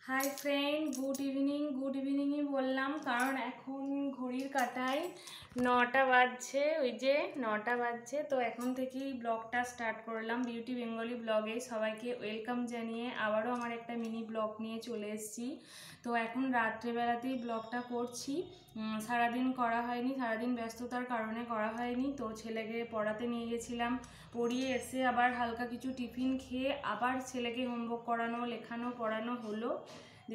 Hi friend, good ইভিনিংই বললাম, কারণ এখন ঘড়ির কাঁটায় 9টা বাজছে। ওই যে 9টা বাজছে, তো এখন থেকেই ব্লগটা স্টার্ট করলাম। বিউটি বেঙ্গলি ব্লগে সবাইকে ওয়েলকাম জানিয়ে আবারও আমার একটা মিনি ব্লগ নিয়ে চলে এসেছি। তো এখন রাত্রেবেলাতেই ব্লগটা করছি। সারাদিন করা হয়নি, সারাদিন ব্যস্ততার কারণে করা হয়নি। তো ছেলেকে পড়াতে নিয়ে গেছিলাম, পড়িয়ে এসে আবার হালকা কিছু টিফিন খেয়ে আবার ছেলেকে হোমওয়ার্ক করানো, লেখানো, পড়ানো হলো।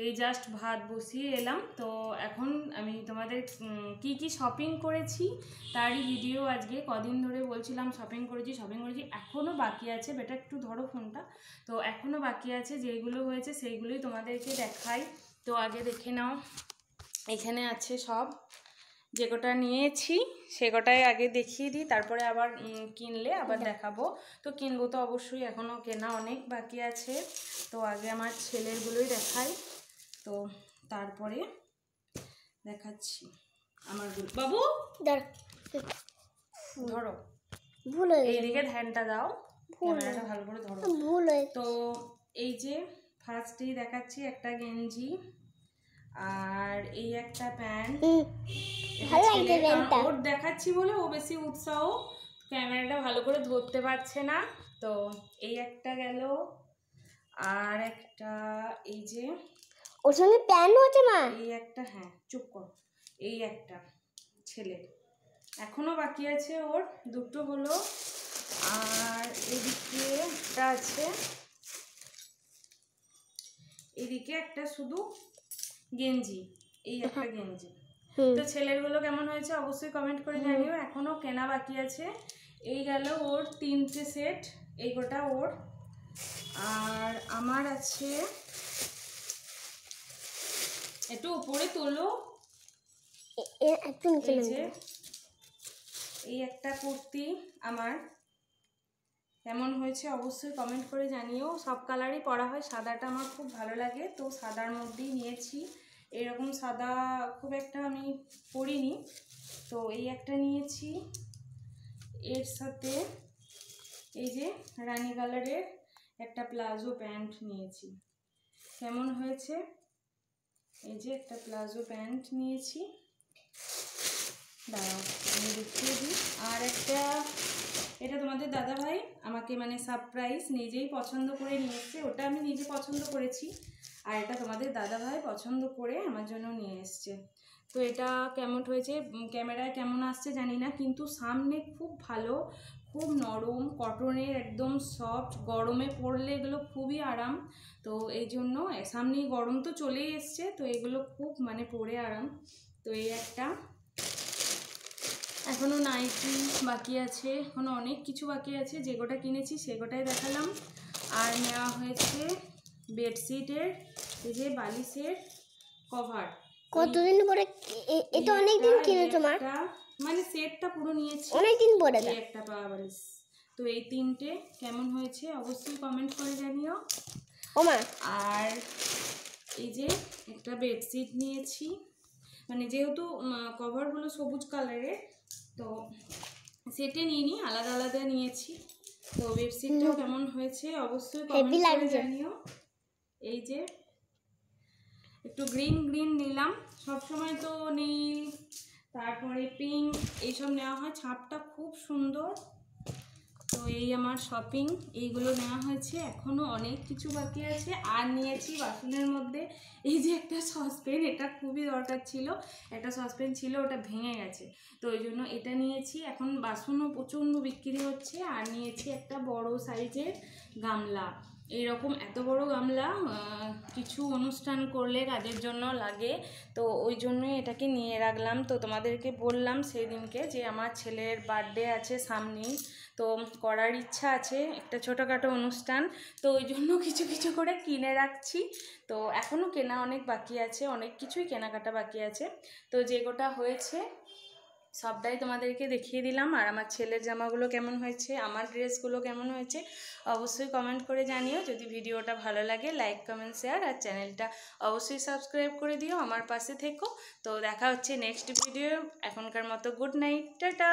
এই জাস্ট ভাত বসিয়ে এলাম। তো এখন আমি তোমাদের কি শপিং করেছি তারই ভিডিও আজকে। কদিন ধরে বলছিলাম শপিং করেছি, এখনও বাকি আছে। বেটা একটু ধরো ফোনটা। তো এখনও বাকি আছে, যেগুলো হয়েছে সেইগুলোই তোমাদেরকে দেখাই। তো আগে দেখে নাও, এখানে আছে সব। যে কটা নিয়েছি সে কটাই আগে দেখিয়ে দিই, তারপরে আবার কিনলে আবার দেখাবো। তো কিনবো তো অবশ্যই, এখনও কেনা অনেক বাকি আছে। তো আগে আমার ছেলেরগুলোই দেখাই, তো তারপরে দেখাচ্ছি আমারগুলো। বাবু ধরো, এইদিকে ধ্যানটা দাও, ক্যামেরাটা ভালো করে ধরো। তো এই যে ফার্স্টেই দেখাচ্ছি একটা গেঞ্জি, আর এই একটা প্যান্ট। ওর দেখাচ্ছি বলে ও বেশি উৎসাহ, ক্যামেরাটা ভালো করে ধরতে পারছে না। তো এই একটা গেল, আর একটা এই যে ওর সঙ্গে প্যান্টও আছে মা, এই একটা, হ্যাঁ চুপ কর, এই একটা ছেলের এখনো বাকি আছে, ওর দুটো হলো। আর এদিকে একটা আছে, এদিকে একটা শুধু গেঞ্জি, এই একটা গেঞ্জি। তো ছেলেরগুলো কেমন হয়েছে অবশ্যই কমেন্ট করে জানিও। এখনো কেনা বাকি আছে। এই গেল ওর 3টে সেট, এই গোটা ওর। আর আমার আছে, একটু উপরে তোলো, এই একটা কুর্তি আমার কেমন হয়েছে অবশ্যই কমেন্ট করে জানিও। সব কালারই পরা হয়, সাদাটা আমার খুব ভালো লাগে, তো সাদার মধ্যেই নিয়েছি। এরকম সাদা খুব একটা আমি পরিনি, তো এই একটা নিয়েছি। এর সাথে এই যে রানী কালারের একটা প্লাজো প্যান্ট নিয়েছি। কেমন হয়েছে, এই যে একটা প্লাজো প্যান্ট নিয়েছি, দাঁড়াও আমি দেখিয়ে দিই। আর একটা, এটা তোমাদের দাদাভাই আমাকে মানে সারপ্রাইজ নিজেই পছন্দ করে নিয়ে এসছে, ওটা আমি নিজে পছন্দ করেছি, আর এটা তোমাদের দাদাভাই পছন্দ করে আমার জন্য নিয়ে এসছে। তো এটা কেমন হয়েছে, ক্যামেরায় কেমন আসছে জানি না, কিন্তু সামনে খুব ভালো, খুব নরম কটনের, একদম সফট, গরমে পরলে এগুলো খুবই আরাম। তো এই জন্য সামনেই গরম তো চলেই এসছে, তো এগুলো খুব মানে পরে আরাম। তো এই একটা, এখনও নাইটি বাকি আছে, এখনও অনেক কিছু বাকি আছে। যে গোটা কিনেছি সে গোটাই দেখালাম। আর নেওয়া হয়েছে বেডশিটের এই যে বালিশের কভার। কতদিন পরে, এটা অনেক দিন কিনে তোমার, মানে সেটটা পুরো নিয়েছি, অনেক দিন পরে। এই একটা পাওয়া বালিশ। তো এই 3টে কেমন হয়েছে অবশ্যই কমেন্ট করে জানিও। আর এই যে একটা বেডশিট নিয়েছি, মানে যেহেতু কভারগুলো সবুজ কালারের, তো সেটে নিইনি, আলাদা আলাদা নিয়েছি। তো বেডশিটটাও কেমন হয়েছে অবশ্যই কমেন্ট করে জানিও। এই যে একটু গ্রিন নিলাম, সবসময় তো নীল, তারপরে পিঙ্ক এইসব নেওয়া হয়, ছাপটা খুব সুন্দর। তো এই আমার শপিং, এইগুলো নেওয়া হয়েছে, এখনও অনেক কিছু বাকি আছে। আর নিয়েছি বাসনের মধ্যে এই যে একটা সসপ্যান, এটা খুবই দরকার ছিল, একটা সসপ্যান ছিল ওটা ভেঙে গেছে, তো ওই জন্য এটা নিয়েছি। এখন বাসনও প্রচণ্ড বিক্রি হচ্ছে। আর নিয়েছি একটা বড় সাইজের গামলা, এইরকম এত বড় গামলা কিছু অনুষ্ঠান করলে কাজের জন্য লাগে, তো ওই জন্যই এটাকে নিয়ে রাখলাম। তো তোমাদেরকে বললাম সেই দিনকে যে আমার ছেলের বার্থডে আছে সামনেই, তো করার ইচ্ছা আছে একটা ছোটোখাটো অনুষ্ঠান, তো ওই জন্য কিছু করে কিনে রাখছি। তো এখনও কেনা অনেক বাকি আছে, অনেক কিছুই কেনাকাটা বাকি আছে। তো যে গোটা হয়েছে সবটাই তোমাদেরকে দেখিয়ে দিলাম। আর আমার ছেলের জামাগুলো কেমন হয়েছে, আমার ড্রেসগুলো কেমন হয়েছে অবশ্যই কমেন্ট করে জানিও। যদি ভিডিওটা ভালো লাগে লাইক কমেন্ট শেয়ার, আর চ্যানেলটা অবশ্যই সাবস্ক্রাইব করে দিও, আমার পাশে থেকো। তো দেখা হচ্ছে নেক্সট ভিডিও, এখনকার মতো গুড নাইট, টাটা।